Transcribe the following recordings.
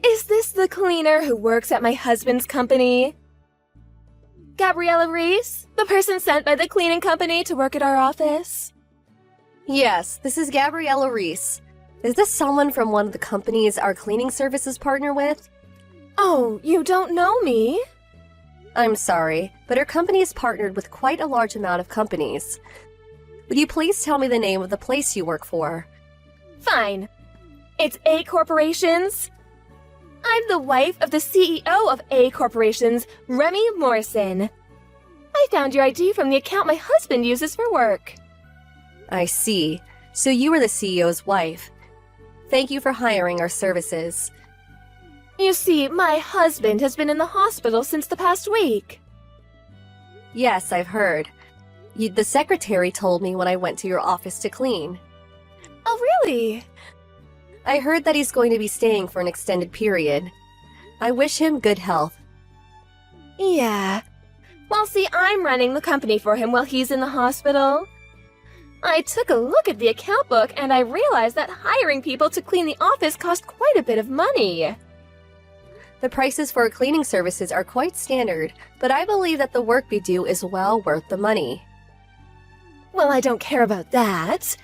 Is this the cleaner who works at my husband's company? Gabriella Reese, the person sent by the cleaning company to work at our office? Yes, this is Gabriella Reese. Is this someone from one of the companies our cleaning services partner with? Oh, you don't know me? I'm sorry, but our company is partnered with quite a large amount of companies. Would you please tell me the name of the place you work for? Fine. It's A Corporations. I'm the wife of the CEO of A Corporations, Remy Morrison. I found your ID from the account my husband uses for work. I see. So you are the CEO's wife. Thank you for hiring our services. You see, my husband has been in the hospital since the past week. Yes, I've heard. The secretary told me when I went to your office to clean. Oh, really? I heard that he's going to be staying for an extended period. I wish him good health. Yeah. Well, see, I'm running the company for him while he's in the hospital. I took a look at the account book and I realized that hiring people to clean the office cost quite a bit of money. The prices for our cleaning services are quite standard, but I believe that the work we do is well worth the money. Well, I don't care about that.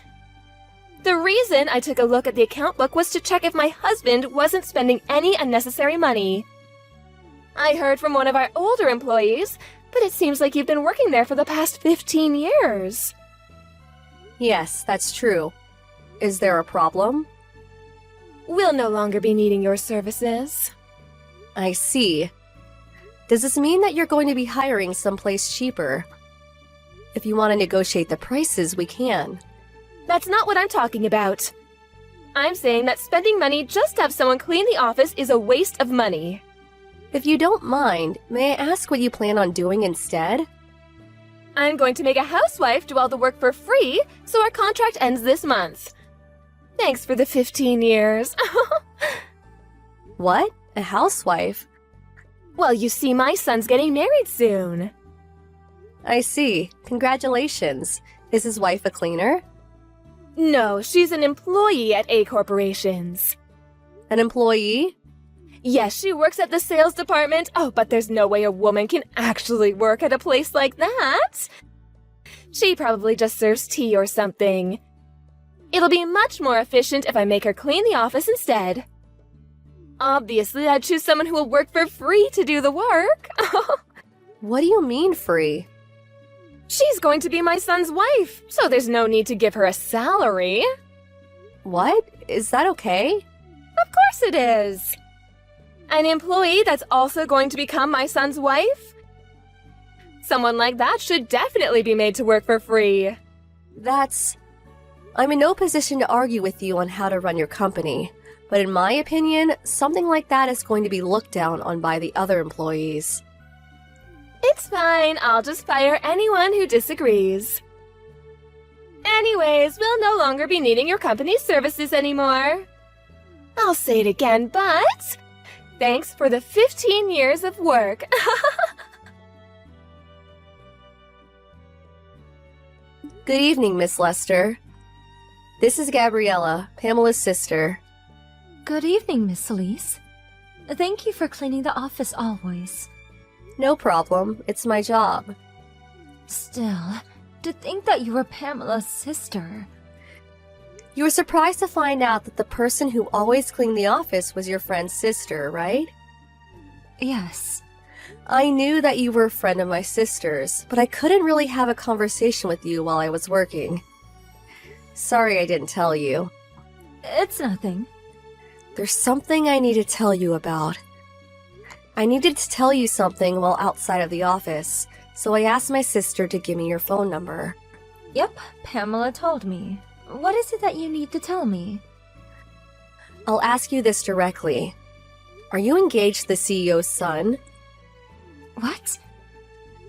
The reason I took a look at the account book was to check if my husband wasn't spending any unnecessary money. I heard from one of our older employees, but it seems like you've been working there for the past 15 years. Yes, that's true. Is there a problem? We'll no longer be needing your services. I see. Does this mean that you're going to be hiring someplace cheaper? If you want to negotiate the prices, we can. That's not what I'm talking about. I'm saying that spending money just to have someone clean the office is a waste of money. If you don't mind, may I ask what you plan on doing instead? I'm going to make a housewife do all the work for free, so our contract ends this month. Thanks for the 15 years. What? A housewife? Well, you see, my son's getting married soon. I see. Congratulations. Is his wife a cleaner? No, she's an employee at A Corporations. An employee? Yes, she works at the sales department. Oh, but there's no way a woman can actually work at a place like that. She probably just serves tea or something. It'll be much more efficient if I make her clean the office instead. Obviously, I'd choose someone who will work for free to do the work. What do you mean free? She's going to be my son's wife, so there's no need to give her a salary. What? Is that okay? Of course it is. An employee that's also going to become my son's wife? Someone like that should definitely be made to work for free. I'm in no position to argue with you on how to run your company, but in my opinion, something like that is going to be looked down on by the other employees. It's fine, I'll just fire anyone who disagrees. Anyways, we'll no longer be needing your company's services anymore. I'll say it again, but thanks for the 15 years of work. Good evening, Miss Lester. This is Gabriella, Pamela's sister. Good evening, Miss Elise. Thank you for cleaning the office always. No problem, it's my job. Still, to think that you were Pamela's sister. You were surprised to find out that the person who always cleaned the office was your friend's sister, right? Yes. I knew that you were a friend of my sister's, but I couldn't really have a conversation with you while I was working. Sorry I didn't tell you. It's nothing. There's something I need to tell you about. I needed to tell you something while outside of the office, so I asked my sister to give me your phone number. Yep, Pamela told me. What is it that you need to tell me? I'll ask you this directly. Are you engaged to the CEO's son? What?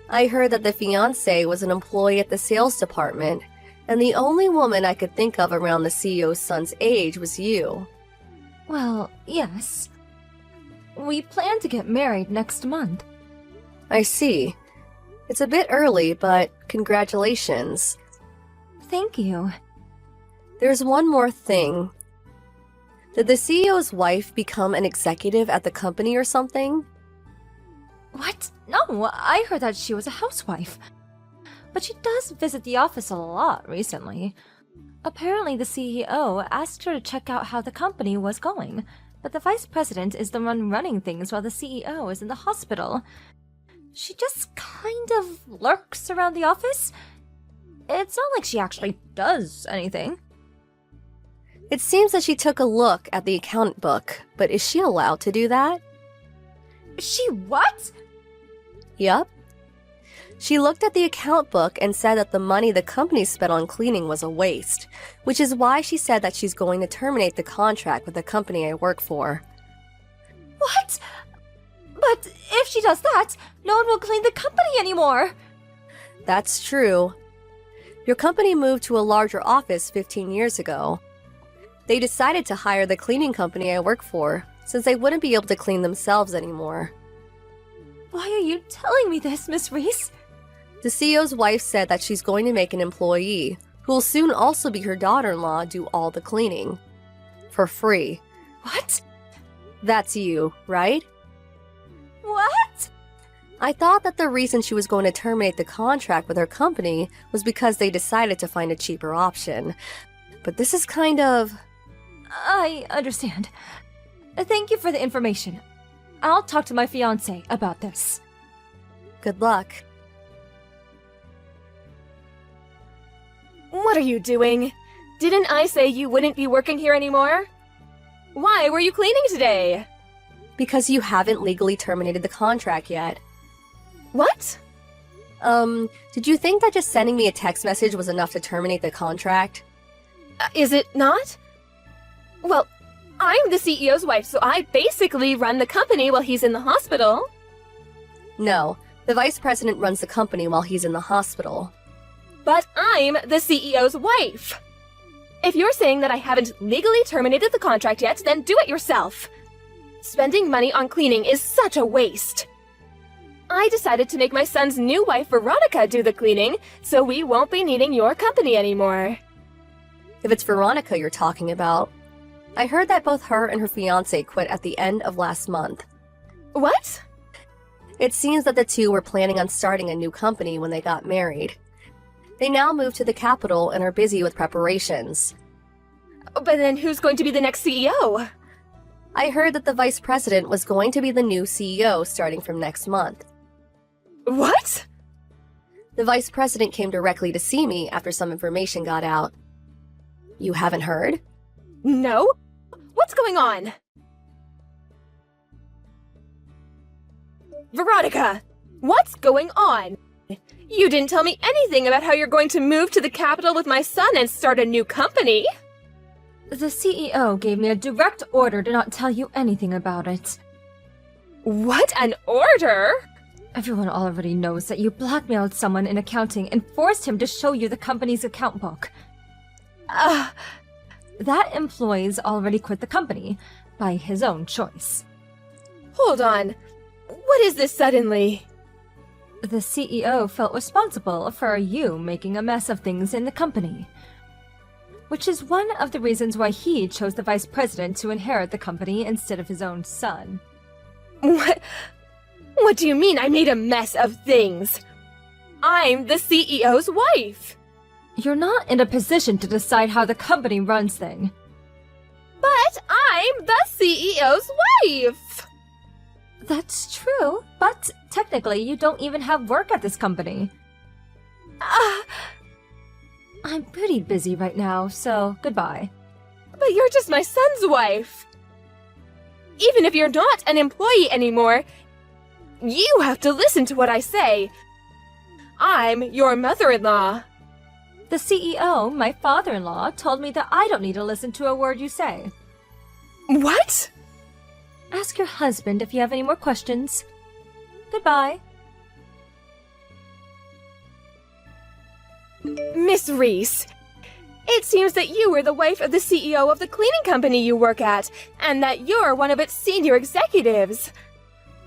I heard that the fiancé was an employee at the sales department, and the only woman I could think of around the CEO's son's age was you. Well, yes. We plan to get married next month. I see. It's a bit early, but congratulations. Thank you. There's one more thing. Did the CEO's wife become an executive at the company or something? What? No, I heard that she was a housewife. But she does visit the office a lot recently. Apparently, the CEO asked her to check out how the company was going, but the vice president is the one running things while the CEO is in the hospital. She just kind of lurks around the office. It's not like she actually does anything. It seems that she took a look at the account book, but is she allowed to do that? She what? Yup. She looked at the account book and said that the money the company spent on cleaning was a waste, which is why she said that she's going to terminate the contract with the company I work for. What? But if she does that, no one will clean the company anymore. That's true. Your company moved to a larger office 15 years ago. They decided to hire the cleaning company I work for, since they wouldn't be able to clean themselves anymore. Why are you telling me this, Miss Reese? The CEO's wife said that she's going to make an employee, who will soon also be her daughter-in-law, do all the cleaning. For free. What? That's you, right? What? I thought that the reason she was going to terminate the contract with her company was because they decided to find a cheaper option. But this is kind of... I understand. Thank you for the information. I'll talk to my fiancé about this. Good luck. What are you doing? Didn't I say you wouldn't be working here anymore? Why were you cleaning today? Because you haven't legally terminated the contract yet. What? Did you think that just sending me a text message was enough to terminate the contract? Is it not? Well, I'm the CEO's wife, so I basically run the company while he's in the hospital. No, the vice president runs the company while he's in the hospital. But I'm the CEO's wife. If you're saying that I haven't legally terminated the contract yet, then do it yourself. Spending money on cleaning is such a waste. I decided to make my son's new wife, Veronica, do the cleaning, so we won't be needing your company anymore. If it's Veronica you're talking about, I heard that both her and her fiancé quit at the end of last month. What? It seems that the two were planning on starting a new company when they got married. They now moved to the capital and are busy with preparations. But then who's going to be the next CEO? I heard that the vice president was going to be the new CEO starting from next month. What? The vice president came directly to see me after some information got out. You haven't heard? No? What's going on? Veronica! What's going on? You didn't tell me anything about how you're going to move to the capital with my son and start a new company. The CEO gave me a direct order to not tell you anything about it. What an order! Everyone already knows that you blackmailed someone in accounting and forced him to show you the company's account book. That employee's already quit the company, by his own choice. Hold on. What is this suddenly? The CEO felt responsible for you making a mess of things in the company. Which is one of the reasons why he chose the vice president to inherit the company instead of his own son. What do you mean I made a mess of things? I'm the CEO's wife. You're not in a position to decide how the company runs things. But I'm the CEO's wife. That's true, but technically you don't even have work at this company. I'm pretty busy right now, so goodbye. But you're just my son's wife. Even if you're not an employee anymore, you have to listen to what I say. I'm your mother-in-law. The CEO, my father-in-law, told me that I don't need to listen to a word you say. What? Ask your husband if you have any more questions. Goodbye. Miss Reese, it seems that you were the wife of the CEO of the cleaning company you work at, and that you're one of its senior executives.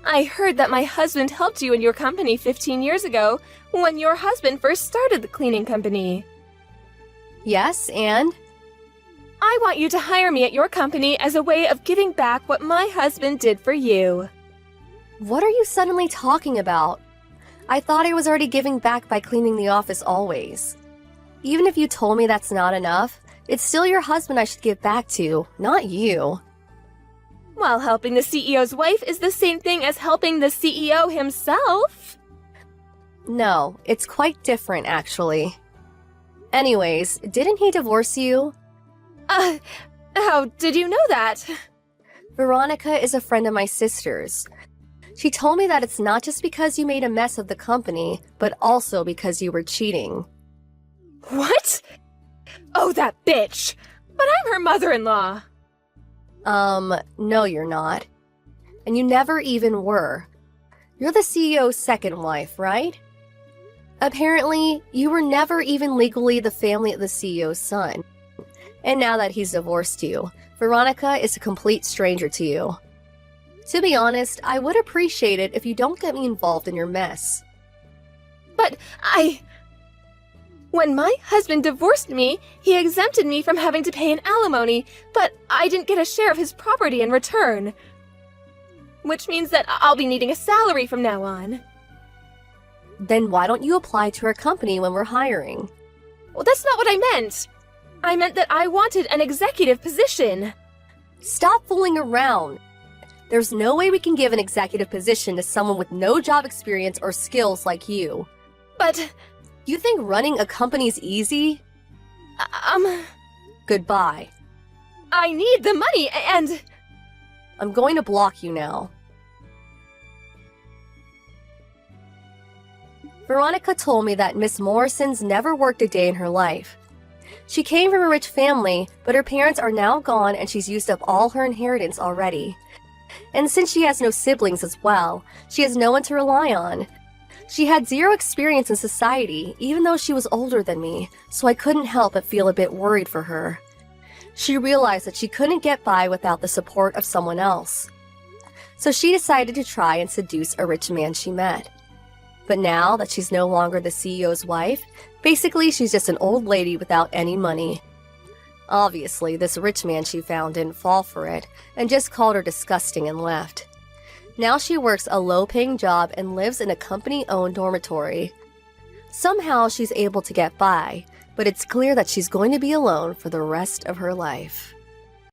I heard that my husband helped you in your company 15 years ago, when your husband first started the cleaning company. Yes, and? I want you to hire me at your company as a way of giving back what my husband did for you. What are you suddenly talking about? I thought I was already giving back by cleaning the office always. Even if you told me that's not enough, it's still your husband I should give back to, not you. While helping the CEO's wife is the same thing as helping the CEO himself. No, it's quite different, actually. Anyways, didn't he divorce you? How did you know that? Veronica is a friend of my sister's. She told me that it's not just because you made a mess of the company, but also because you were cheating. What? Oh, that bitch! But I'm her mother-in-law. No you're not. And you never even were. You're the CEO's second wife, right? Apparently, you were never even legally the family of the CEO's son. And now that he's divorced you, Veronica is a complete stranger to you. To be honest, I would appreciate it if you don't get me involved in your mess. But when my husband divorced me, he exempted me from having to pay an alimony, but I didn't get a share of his property in return. Which means that I'll be needing a salary from now on. Then why don't you apply to our company when we're hiring? Well, that's not what I meant. I meant that I wanted an executive position. Stop fooling around. There's no way we can give an executive position to someone with no job experience or skills like you. But, You think running a company's easy? Goodbye. I need the money and... I'm going to block you now. Veronica told me that Miss Morrison's never worked a day in her life. She came from a rich family, but her parents are now gone and she's used up all her inheritance already. And since she has no siblings as well, she has no one to rely on. She had zero experience in society, even though she was older than me, so I couldn't help but feel a bit worried for her. She realized that she couldn't get by without the support of someone else. So she decided to try and seduce a rich man she met. But now that she's no longer the CEO's wife, basically she's just an old lady without any money. Obviously, this rich man she found didn't fall for it, and just called her disgusting and left. Now she works a low-paying job and lives in a company-owned dormitory. Somehow she's able to get by, but it's clear that she's going to be alone for the rest of her life.